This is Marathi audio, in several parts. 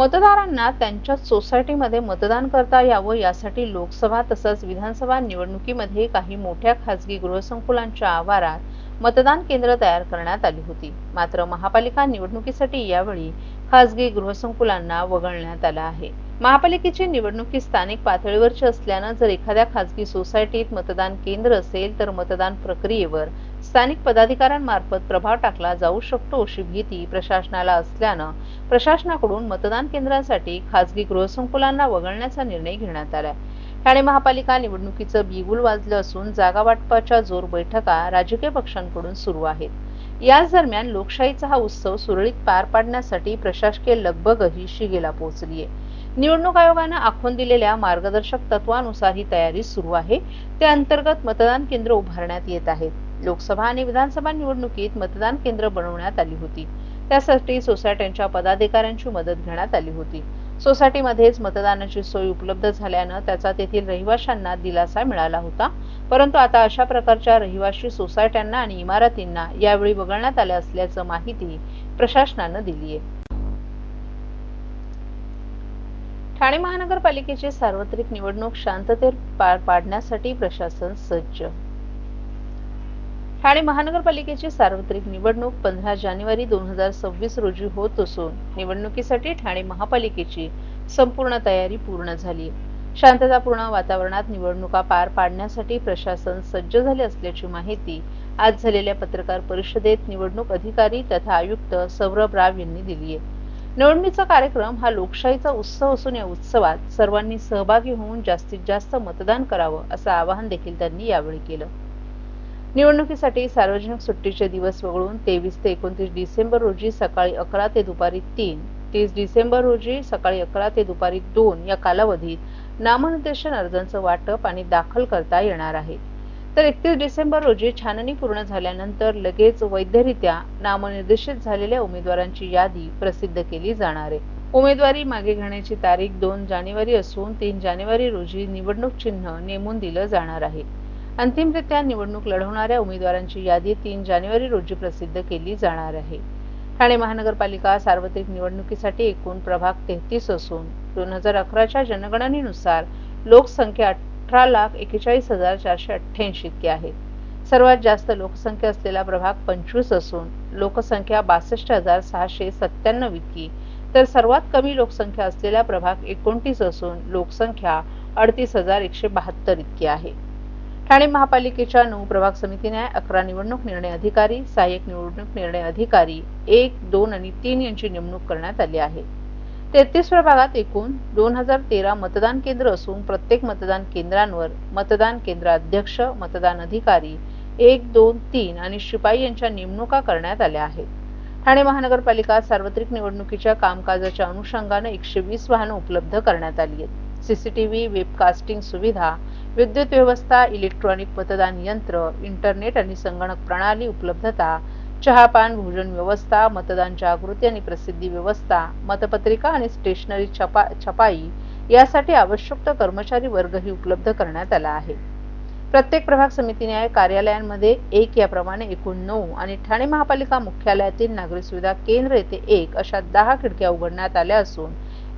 मतदारांना त्यांच्या सोसायटीमध्ये मतदान करता यावं यासाठी लोकसभा तसंच विधानसभा निवडणुकीमध्ये काही मोठ्या खासगी गृहसंकुलांच्या आवारात मतदान केंद्र तयार करण्यात आली होती। मात्र महापालिका निवडणुकीसाठी यावेळी खासगी गृहसंकुलांना वगळण्यात आलं आहे। महापालिकेची निवडणुकी स्थानिक पातळीवरची असल्यानं जर एखाद्या खासगी सोसायटीत मतदान केंद्र असेल तर मतदान प्रक्रियेवर स्थानिक पदाधिकाऱ्यांमार्फत प्रभाव टाकला जाऊ शकतो अशी भीती प्रशासनाला असल्यानं प्रशासनाकडून मतदान केंद्रांसाठी खासगी गृहसंकुलांना वगळण्याचा निर्णय घेण्यात आलाय। ठाणे महापालिका निवडणुकीचं बिगुल वाजलं असून जागा वाटपाच्या जोर बैठका राजकीय पक्षांकडून सुरू आहेत। याच दरम्यान लोकशाहीचा हा उत्सव सुरळीत पार पाडण्यासाठी प्रशासकीय लगबगही शिगेला पोहोचली आहे। निवडणूक आयोगानं आखून दिलेल्या मार्गदर्शक तत्वानुसार ही तयारी सुरू आहे। त्या अंतर्गत मतदान केंद्र उभारण्यात येत आहेत। लोकसभा आणि विधानसभा निवडणुकीत मतदान केंद्र बनवण्यात आली होती। त्यासाठी सोसायट्यांच्या पदाधिकाऱ्यांची मदत घेण्यात आली होती। सोसायटीमध्येच मतदानाची सोय उपलब्ध झाल्यानं त्याचा तेथील रहिवाशांना दिलासा मिळाला होता। परंतु आता अशा प्रकारच्या रहिवासी सोसायट्यांना आणि इमारतींना यावेळी वगळण्यात आले असल्याचं माहिती प्रशासनानं दिली आहे। ठाणे महानगरपालिकेची सार्वत्रिक निवडणूक शांततेत पार पाडण्यासाठी प्रशासन सज्ज। ठाणे महानगरपालिकेची सार्वत्रिक निवडणूक 15 जानेवारी 2026 रोजी होत असून निवडणुकीसाठी ठाणे महापालिकेची संपूर्ण तयारी पूर्ण झाली आहे। शांततापूर्ण वातावरणात निवडणुका पार पाडण्यासाठी प्रशासन सज्ज झाले असल्याची माहिती आज झालेल्या पत्रकार परिषदेत निवडणूक अधिकारी तथा आयुक्त सौरभ राव यांनी दिली आहे। निवडणुकीचा कार्यक्रम हा लोकशाहीचा उत्सव असून या उत्सवात सर्वांनी सहभागी होऊन जास्तीत जास्त मतदान करावं असं आवाहन देखील त्यांनी यावेळी केलं। निवडणुकीसाठी सार्वजनिक सुट्टीचे दिवस वगळून 23 ते 29 डिसेंबर रोजी सकाळी 11 ते दुपारी 3, 30 डिसेंबर रोजी सकाळी 11 ते दुपारी 2 या कालावधीत नामनिर्देशन अर्जांचं वाटप आणि दाखल करता येणार आहे। तर 31 डिसेंबर रोजी छाननी पूर्ण झाल्यानंतर लगेच वैधरित्या नामनिर्देशित झालेल्या उमेदवारांची यादी प्रसिद्ध केली जाणार आहे। उमेदवारी मागे घेण्याची तारीख 2 जानेवारी असून 3 जानेवारी रोजी निवडणूक चिन्ह नेमून दिलं जाणार आहे। अंतिमरित्या निवडणूक लढवणाऱ्या उमेदवारांची यादी 3 जानेवारी रोजी प्रसिद्ध केली जाणार आहे। ठाणे महानगरपालिका सार्वत्रिक निवडणुकीसाठी एकूण प्रभाग 33 असून 2011च्या जनगणनेनुसार लोकसंख्या 18,41,488 इतकी आहे। सर्वात जास्त लोकसंख्या असलेला प्रभाग 25 असून लोकसंख्या 62,697 इतकी, तर सर्वात कमी लोकसंख्या असलेला प्रभाग 29 असून लोकसंख्या 38,172 इतकी आहे। ठाणे महापालिकेच्या 9 प्रभाग समितीने 11 निवडणूक निर्णय अधिकारी, सहाय्यक निवडणूक निर्णय अधिकारी 1, 2 आणि 3 यांची नेमणूक करण्यात आली आहे। 33 प्रभागात एकूण 2013 मतदान केंद्र असून प्रत्येक मतदान केंद्रांवर मतदान केंद्र अध्यक्ष, मतदान अधिकारी 1, 2, 3 आणि शिपाई यांच्या नेमणुका करण्यात आल्या आहेत। ठाणे महानगरपालिका सार्वत्रिक निवडणुकीच्या कामकाजाच्या अनुषंगाने 120 वाहनं उपलब्ध करण्यात आली आहेत। सीसीटीव्ही, वेबकास्टिंग सुविधा, विद्युत व्यवस्था, इलेक्ट्रॉनिक मतदान यंत्र, इंटरनेट आणि संगणक प्रणाली उपलब्धता, चहापान, भोजन व्यवस्था, मतदान जागृती आणि प्रसिद्धी व्यवस्था, मतपत्रिका आणि स्टेशनरी छपाई यासाठी आवश्यक कर्मचारी वर्गही उपलब्ध करण्यात आला आहे। प्रत्येक प्रभाग समितीने कार्यालयांमध्ये 1 याप्रमाणे एकूण 9 आणि ठाणे महापालिका मुख्यालयातील नागरी सुविधा केंद्र येथे 1 अशा 10 खिडक्या उघडण्यात आल्या असून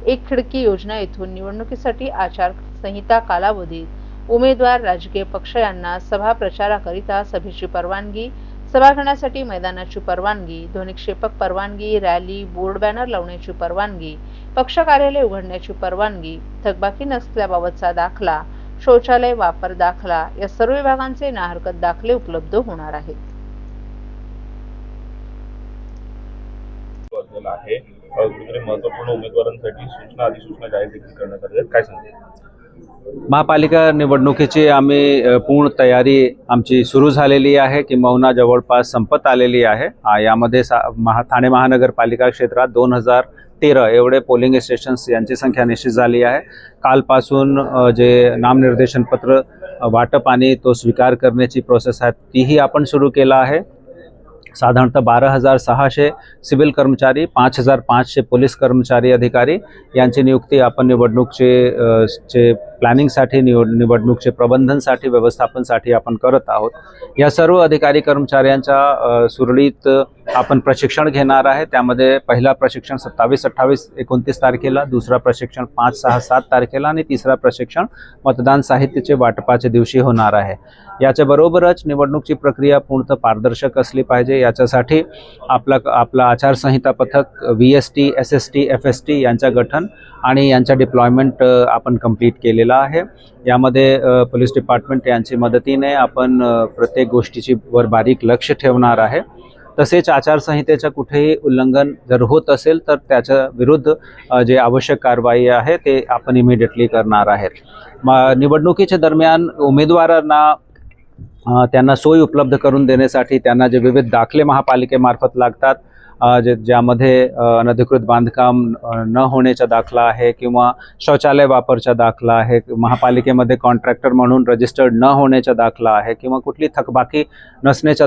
1 खिडकी योजना येथून निवडणुकीसाठी आचारसंहिता कालावधीत उमेदवार, राजकीय पक्ष यांना सभा प्रचाराकरिता सभेची परवानगी, सभा घेण्यासाठी मैदानाची परवानगी, ध्वनिक्षेपक परवानगी, रॅली, बोर्ड बॅनर लावण्याची परवानगी, पक्ष कार्यालय उघडण्याची परवानगी, थकबाकी नसल्याबाबतचा दाखला, शौचालय वापर दाखला या सर्व विभागांचे नाहरकत दाखले उपलब्ध होणार आहेत। महत्त्वपूर्ण उमेदवारांसाठी सूचना अधिसूचना जाहीर देखील करण्यात आली आहे, काय सांगता? महापालिका निवडणुकीची आम्ही पूर्ण तयारी आमची सुरू झालेली आहे, किंबहुना जवळपास संपत आलेली आहे। यामध्ये ठाणे महानगरपालिका क्षेत्रात 2013 एवढे पोलिंग स्टेशन्स यांची संख्या निश्चित झाली आहे। कालपासून जे नामनिर्देशन पत्र वाटप आणि तो स्वीकार करण्याची प्रोसेस आहे तीही आपण सुरू केला आहे। साधारणतः 12,600 सिव्हिल कर्मचारी, 5,500 पोलीस कर्मचारी अधिकारी यांची नियुक्ती आपण निवडणूकचे प्लॅनिंगसाठी, निवडणूकचे प्रबंधनसाठी, व्यवस्थापनसाठी आपण करत आहोत. या सर्व अधिकारी कर्मचाऱ्यांच्या सुरळीत आपण प्रशिक्षण घेणार आहे. त्यामध्ये पहिला प्रशिक्षण 27, 28, 29 तारखेला, दुसरा प्रशिक्षण 5, 6, 7 तारखेला आणि तिसरा प्रशिक्षण मतदान साहित्याचे वाटपाच्या दिवशी होणार आहे. याच्या बरोबरच निवडणूकची प्रक्रिया पूर्णतः पारदर्शक असली पाहिजे. याच्यासाठी आपला आचारसंहिता पथक VST, SST, FST यांच्या गठन आणि यांच्या डिप्लॉयमेंट आपण कंप्लीट केलेला आहे. यामध्ये पोलीस डिपार्टमेंट यांची मदतीने आपण प्रत्येक गोष्टीची वर बारीक लक्ष ठेवणार आहे. तसेच आचारसंहितेचं कुठेही उल्लंघन जर होत असेल तर त्याच्या विरुद्ध जे आवश्यक कारवाई आहे ते आपण इमिडिएटली करणार आहेत. निवडणुकीच्या दरम्यान उमेदवारांना त्यांना सोय उपलब्ध करून देण्यासाठी त्यांना जे विविध दाखले महापालिकेमार्फत लागतात, ज्यामध्ये अनधिकृत बांधकाम न होण्याचा दाखला आहे किंवा शौचालय वापरचा दाखला आहे, महापालिकेमध्ये कॉन्ट्रॅक्टर म्हणून रजिस्टर्ड न होण्याचा दाखला आहे किंवा कुठली थकबाकी नसण्याचा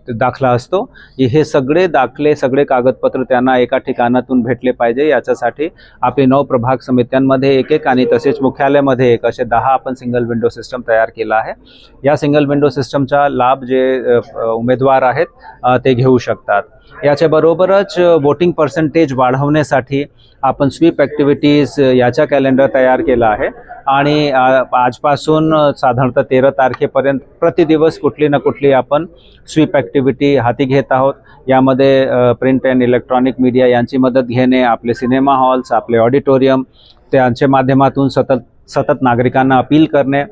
दाखला असतो. हे सगळे दाखले, सगळे कागदपत्र त्यांना एका ठिकाणातून भेटले पाहिजे. याच्यासाठी आपली 9 प्रभाग समित्यांमध्ये एक आणि तसेच मुख्यालयामध्ये एक असे 10 आपण सिंगल विंडो सिस्टम तयार केला आहे. या सिंगल विंडो सिस्टमचा लाभ जे उमेदवार आहेत ते घेऊ शकतात. याच्या बरोबरच वोटिंग पर्सेंटेज वाढवण्यासाठी आपण स्वीप ॲक्टिव्हिटीज याचा कॅलेंडर तयार केला आहे आणि आजपासून साधारणतः 13 तारखेपर्यंत प्रतिदिवस कुठली ना कुठली आपण स्वीप ॲक्टिव्हिटी हाती घेत आहोत. यामध्ये प्रिंट अँड इलेक्ट्रॉनिक मीडिया यांची मदत घेणे, आपले सिनेमा हॉल्स, आपले ऑडिटोरियम त्यांच्या माध्यमातून सतत नागरिकांना अपील करणे,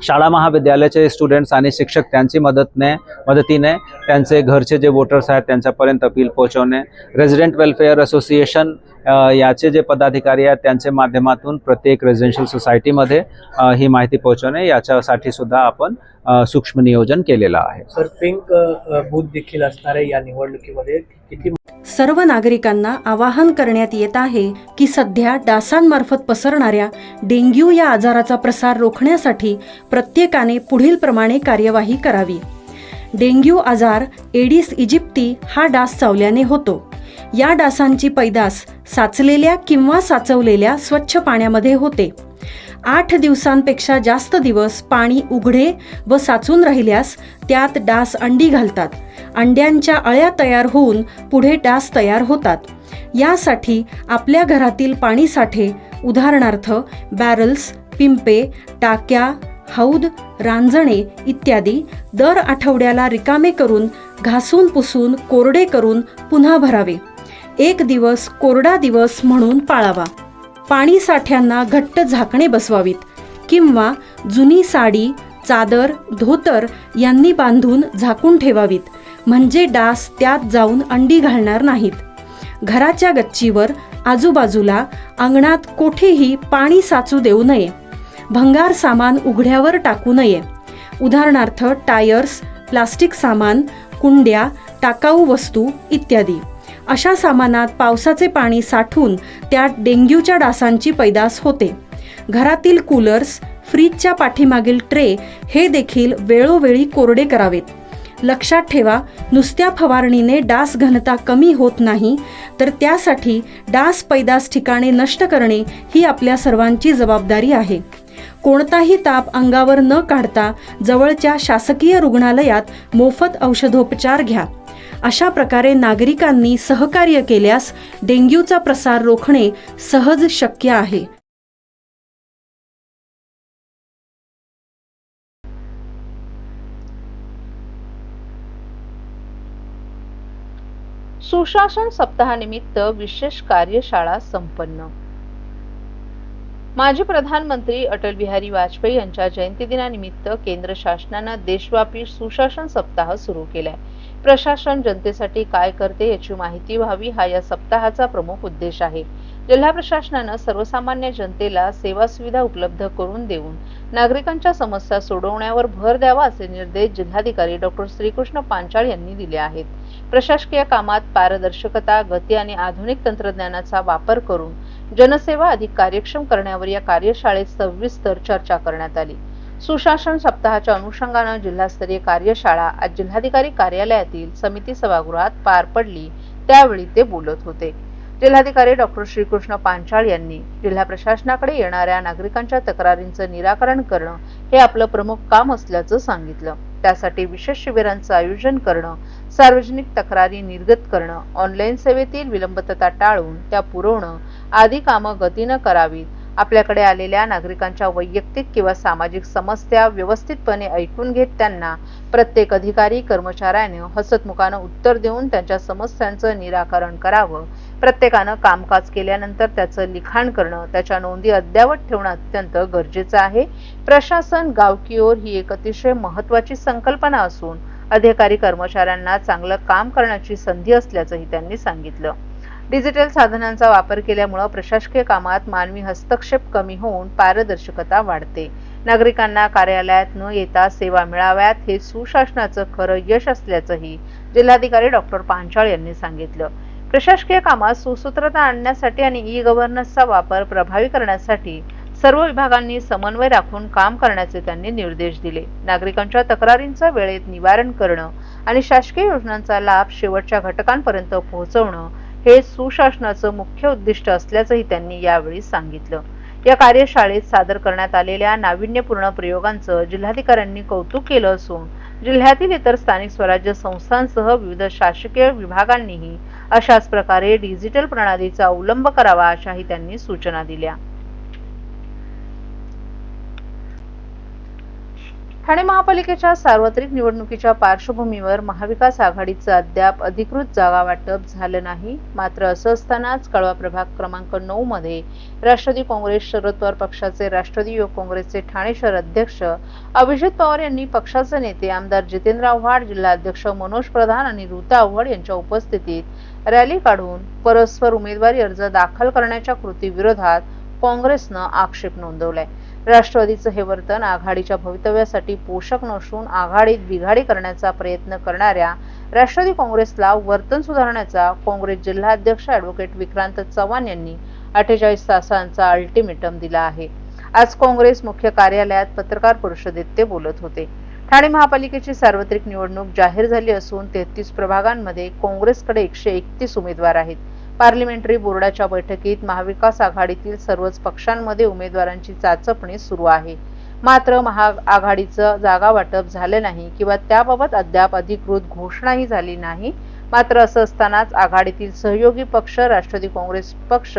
शाळा महाविद्यालयाचे स्टुडंट्स आणि शिक्षक त्यांची मदतीने त्यांचे घरचे जे वोटर्स आहेत त्यांच्यापर्यंत अपील पोहोचवणे, रेसिडेंट वेलफेअर असोसिएशन याचे जे पदाधिकारी आहेत त्यांच्या माध्यमातून प्रत्येक रेसिडेन्शियल सोसायटीमध्ये ही माहिती पोहोचवणे, याच्यासाठी सुद्धा आपण सूक्ष्म नियोजन केलेलं आहे. सर, पिंक बूथ देखील असणार आहे या निवडणुकीमध्ये. किती सर्व नागरिकांना आवाहन करण्यात येत आहे की सध्या डासांमार्फत पसरणाऱ्या डेंग्यू या आजाराचा प्रसार रोखण्यासाठी प्रत्येकाने पुढील प्रमाणे कार्यवाही करावी. डेंग्यू आजार एडिस इजिप्ती हा डास चावल्याने होतो. या डासांची पैदास साचलेल्या किंवा साचवलेल्या स्वच्छ पाण्यामध्ये होते. 8 दिवसांपेक्षा जास्त दिवस पाणी उघडे व साचून राहिल्यास त्यात डास अंडी घालतात. अंड्यांच्या अळ्या तयार होऊन पुढे डास तयार होतात. यासाठी आपल्या घरातील पाणी साठे, उदाहरणार्थ बॅरल्स, पिंपे, टाक्या, हौद, रांजणे इत्यादी दर आठवड्याला रिकामे करून घासून पुसून कोरडे करून पुन्हा भरावे. 1 दिवस कोरडा दिवस म्हणून पाळावा. पाणी साठ्यांना घट्ट झाकणे बसवावीत किंवा जुनी साडी, चादर, धोतर यांनी बांधून झाकून ठेवावीत, म्हणजे डास त्यात जाऊन अंडी घालणार नाहीत. घराच्या गच्चीवर, आजूबाजूला, अंगणात कोठेही पाणी साचू देऊ नये. भंगार सामान उघड्यावर टाकू नये, उदाहरणार्थ टायर्स, प्लास्टिक सामान, कुंड्या, टाकाऊ वस्तू इत्यादी. अशा सामानात पावसाचे पाणी साठून त्यात डेंग्यूच्या डासांची पैदास होते. घरातील कूलर्स, फ्रीजच्या पाठीमागील ट्रे हे देखील वेळोवेळी कोरडे करावेत. लक्षात ठेवा, नुसत्या फवारणीने डास घनता कमी होत नाही, तर त्यासाठी डास पैदास ठिकाणे नष्ट करणे ही आपल्या सर्वांची जबाबदारी आहे. कोणताही ताप अंगावर न काढता जवळच्या शासकीय रुग्णालयात मोफत औषधोपचार घ्या. अशा प्रकारे नागरिकांनी सहकार्य केल्यास डेंग्यूचा प्रसार रोखणे सहज शक्य आहे. सुशासन सप्ताहानिमित्त विशेष कार्यशाळा संपन्न. माजी प्रधानमंत्री अटल बिहारी वाजपेयी यांच्या जयंती दिनानिमित्त केंद्र शासनाने देशव्यापी सुशासन सप्ताह सुरू केलाय. प्रशासन जनतेसाठी काय करते याची माहिती व्हावी हा या सप्ताहाचा प्रमुख उद्देश आहे. जिल्हा प्रशासनाने सर्वसामान्य जनतेला सेवा सुविधा उपलब्ध करून देऊन नागरिकांच्या समस्या सोडवण्यावर भर द्यावा असे निर्देश जिल्हाधिकारी डॉ. श्रीकृष्ण पांचाळ यांनी दिले आहेत. प्रशासकीय कामात पारदर्शकता, गती आणि आधुनिक तंत्रज्ञानाचा वापर करून जनसेवा अधिक कार्यक्षम करण्यावर या कार्यशाळेत सविस्तर चर्चा करण्यात आली. सुशासन सप्ताहाच्या अनुषंगाने जिल्हास्तरीय कार्यशाळा आज जिल्हाधिकारी कार्यालयातील समिती सभागृहात पार पडली. त्यावेळी ते बोलत होते. जिल्हाधिकारी डॉक्टर श्रीकृष्ण पांचाळ यांनी जिल्हा प्रशासनाकडे येणाऱ्या नागरिकांच्या तक्रारींचं निराकरण करणं हे आपलं प्रमुख काम असल्याचं सांगितलं. त्यासाठी विशेष शिबिरांचं आयोजन करणं, सार्वजनिक तक्रारी निर्गत करणं, ऑनलाईन सेवेतील विलंबता टाळून त्या पुरवणं आदी कामं गतीनं करावीत. आपल्याकडे आलेल्या नागरिकांच्या वैयक्तिक किंवा सामाजिक समस्या व्यवस्थितपणे ऐकून घेत त्यांना प्रत्येक अधिकारी कर्मचाऱ्याने हसतमुखानं उत्तर देऊन त्यांच्या समस्यांचं निराकरण करावं. प्रत्येकानं कामकाज केल्यानंतर त्याचं लिखाण करणं, त्याच्या नोंदी अद्ययावत ठेवणं अत्यंत गरजेचं आहे. प्रशासन गाव की ओर ही एक अतिशय महत्त्वाची संकल्पना असून अधिकारी कर्मचाऱ्यांना चांगलं काम करण्याची संधी असल्याचंही त्यांनी सांगितलं. डिजिटल साधनांचा वापर केल्यामुळे प्रशासकीय कामात मानवी हस्तक्षेप कमी होऊन पारदर्शकता वाढते. नागरिकांना कार्यालयात न येता सेवा मिळाव्यात हे सुशासनाचं खरं यश असल्याचंही जिल्हाधिकारी डॉक्टर पांचाळ यांनी सांगितलं. प्रशासकीय कामात सुसूत्रता आणण्यासाठी आणि ई गव्हर्नन्सचा वापर प्रभावी करण्यासाठी सर्व विभागांनी समन्वय राखून काम करण्याचे त्यांनी निर्देश दिले. नागरिकांच्या तक्रारींचं वेळेत निवारण करणं आणि शासकीय योजनांचा लाभ शेवटच्या घटकांपर्यंत पोहोचवणं हे सुशासनाचं मुख्य उद्दिष्ट असल्याचंही त्यांनी यावेळी सांगितलं. या कार्यशाळेत सादर करण्यात आलेल्या नाविन्यपूर्ण प्रयोगांचं जिल्हाधिकाऱ्यांनी कौतुक केलं असून जिल्ह्यातील इतर स्थानिक स्वराज्य संस्थांसह विविध शासकीय विभागांनीही अशाच प्रकारे डिजिटल प्रणालीचा अवलंब करावा अशाही त्यांनी सूचना दिल्या. ठाणे महापालिकेच्या सार्वत्रिक निवडणुकीच्या पार्श्वभूमीवर महाविकास आघाडीचं अद्याप अधिकृत जागा वाटप झालं नाही. मात्र असं असतानाच कळवा प्रभाग क्रमांक 9 मध्ये राष्ट्रवादी काँग्रेस शरद पवार पक्षाचे राष्ट्रवादी युवक काँग्रेसचे ठाणे शहर अध्यक्ष अभिजित पवार यांनी पक्षाचे नेते आमदार जितेंद्र आव्हाड, जिल्हा अध्यक्ष मनोज प्रधान आणि ऋता आव्हाड यांच्या उपस्थितीत रॅली काढून परस्पर उमेदवारी अर्ज दाखल करण्याच्या कृतीविरोधात काँग्रेसनं आक्षेप नोंदवलाय. राष्ट्रवादीचं हे वर्तन आघाडीच्या भवितव्यासाठी पोषक नसून आघाडीत बिघाडी करण्याचा प्रयत्न करणाऱ्या राष्ट्रवादी काँग्रेसला वर्तन सुधारण्याचा काँग्रेस जिल्हा अध्यक्ष ॲडव्होकेट विक्रांत चव्हाण यांनी 48 तासांचा अल्टिमेटम दिला आहे. आज काँग्रेस मुख्य कार्यालयात पत्रकार परिषदेत ते बोलत होते. ठाणे महापालिकेची सार्वत्रिक निवडणूक जाहीर झाली असून 33 प्रभागांमध्ये काँग्रेसकडे 131 उमेदवार आहेत. पार्लिमेंटरी बोर्डाच्या बैठकीत महाविकास आघाडीतील सर्वच पक्षांमध्ये उमेदवारांची चाचपणी सुरू आहे. मात्र महाआघाडीचं जागा वाटप झालं नाही किंवा त्याबाबत अद्याप अधिकृत घोषणाही झाली नाही. मात्र असं असतानाच आघाडीतील सहयोगी पक्ष राष्ट्रवादी काँग्रेस पक्ष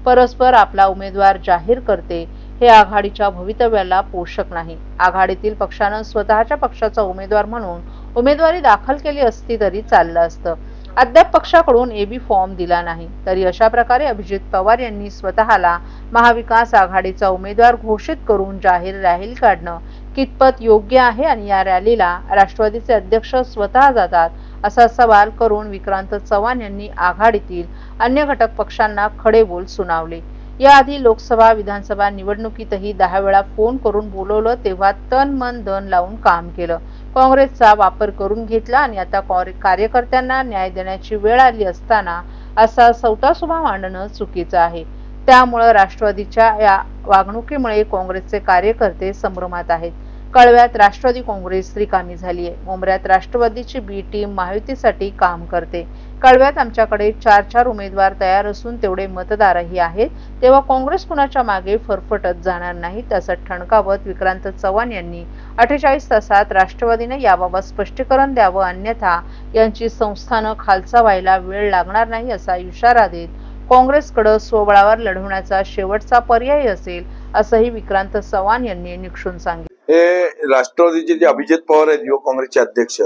परस्पर आपला उमेदवार जाहीर करते हे आघाडीच्या भवितव्याला पोषक नाही. आघाडीतील पक्षानं स्वतःच्या पक्षाचा उमेदवार म्हणून उमेदवारी दाखल केली असती तरी चाललं असतं. अद्याप पक्षाकडून एबी फॉर्म दिला नाही. तरी अशा प्रकारे अभिजित पवार यांनी स्वतःला महाविकास आघाडीचा उमेदवार घोषित करून जाहीर रॅली काढणं कितपत योग्य आहे आणि या रॅलीला राष्ट्रवादीचे अध्यक्ष स्वतः जातात असा सवाल करून विक्रांत चव्हाण यांनी आघाडीतील अन्य घटक पक्षांना खडे बोल सुनावले. याआधी लोकसभा विधानसभा निवडणुकीतही 10 वेळा फोन करून बोलवलं तेव्हा तन मन धन लावून काम केलं. काँग्रेसचा वापर करून घेतला आणि आता कार्यकर्त्यांना न्याय देण्याची वेळ आली असताना असा सवतासुभा मांडणं चुकीचं आहे. त्यामुळे राष्ट्रवादीच्या या वागणुकीमुळे काँग्रेसचे कार्यकर्ते संभ्रमात आहेत. कळव्यात राष्ट्रवादी काँग्रेस रिकामी झाली आहे. मुंबऱ्यात राष्ट्रवादीची बी टीम महायुतीसाठी काम करते. कळव्यात आमच्याकडे 4 उमेदवार तयार असून तेवढे मतदारही आहेत. तेव्हा काँग्रेस कुणाच्या मागे फरफटत जाणार नाहीत असं ठणकावत विक्रांत चव्हाण यांनी 48 तासात राष्ट्रवादीने याबाबत स्पष्टीकरण द्यावं, अन्यथा यांची संस्थानं खालचा व्हायला वेळ लागणार नाही असा इशारा देत काँग्रेसकडे स्वबळावर लढवण्याचा शेवटचा पर्याय असेल असंही विक्रांत चव्हाण यांनी निक्षून सांगितलं. हे राष्ट्रवादीचे जे अभिजित पवार आहेत युवक काँग्रेसचे अध्यक्ष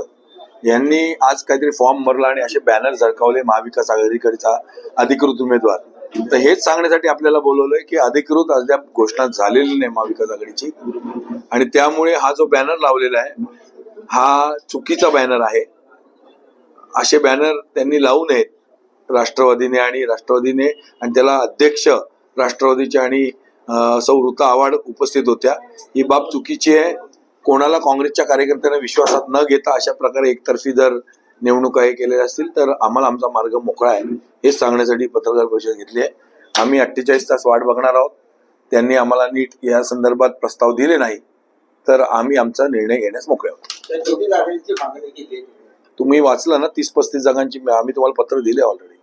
यांनी आज काहीतरी फॉर्म भरला आणि असे बॅनर झळकावले महाविकास आघाडीकडचा अधिकृत उमेदवार. तर हेच सांगण्यासाठी आपल्याला बोलवलंय की अधिकृत अद्याप घोषणा झालेली नाही महाविकास आघाडीची आणि त्यामुळे हा जो बॅनर लावलेला आहे हा चुकीचा बॅनर आहे. असे बॅनर त्यांनी लावू नयेत राष्ट्रवादीने आणि त्याला अध्यक्ष राष्ट्रवादीचे आणि सौ ऋता आव्हाड उपस्थित होत्या. ही बाब चुकीची आहे. कोणाला काँग्रेसच्या कार्यकर्त्यांना विश्वासात न घेता अशा प्रकारे एकतर्फी जर निवडणुका हे केलेल्या असतील तर आम्हाला आमचा मार्ग मोकळा आहे हेच सांगण्यासाठी पत्रकार परिषद घेतली आहे. आम्ही 48 तास वाट बघणार आहोत. त्यांनी आम्हाला नीट या संदर्भात प्रस्ताव दिले नाही तर आम्ही आमचा निर्णय घेण्यास मोकळे आहोत. तुम्ही वाचलं ना 30-35 जागांची आम्ही तुम्हाला पत्र दिले ऑलरेडी.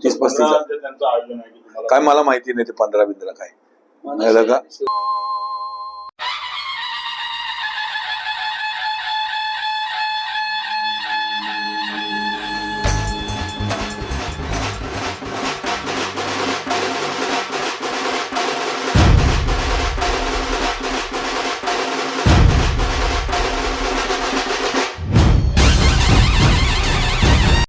30-35 त्यांचं आयोजन आहे की तुम्हाला काय मला माहिती नाही ते 15 बिंद्रा काय कळलं का